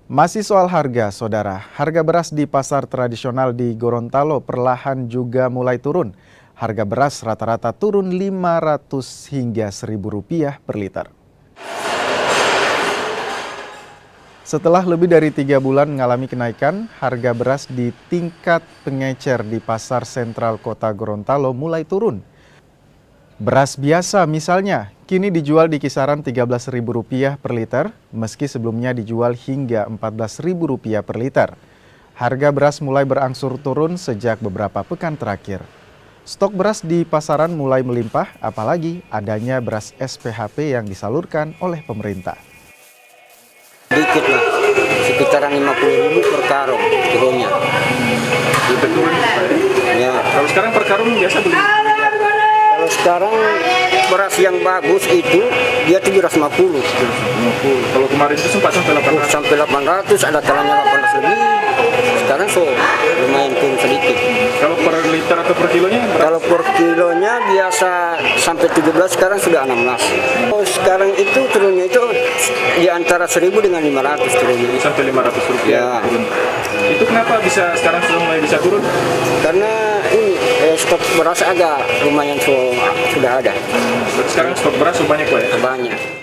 Masih soal harga, saudara. Harga beras di pasar tradisional di Gorontalo perlahan juga mulai turun. Harga beras rata-rata turun Rp500 hingga Rp1.000 per liter. Setelah lebih dari 3 bulan mengalami kenaikan, harga beras di tingkat pengecer di pasar sentral kota Gorontalo mulai turun. Beras biasa misalnya, kini dijual di kisaran Rp13.000 per liter, meski sebelumnya dijual hingga Rp14.000 per liter. Harga beras mulai berangsur turun sejak beberapa pekan terakhir. Stok beras di pasaran mulai melimpah, apalagi adanya beras SPHP yang disalurkan oleh pemerintah. Dikit lah, sekitaran 50.000 per karung turunnya. Turun Ya. Kalau sekarang per karung biasa beli? Kalau sekarang beras yang bagus itu dia 750. Kalau kemarin itu sempat sampai 800. Sampai 800, ada kalanya 800 lebih. Sekarang lumayan turun sedikit. Kalau per liter atau per kilonya berapa? Kalau per kilonya biasa sampai 17, sekarang sudah 16. Oh, sekarang itu turunnya itu di antara 1.000 dengan 500 turunnya. Sampai Rp500 Ya. turun. Itu kenapa bisa sekarang sudah mulai bisa turun? Karena ini stok beras agak lumayan sudah ada. Sekarang stok beras banyak Pak ya? Banyak.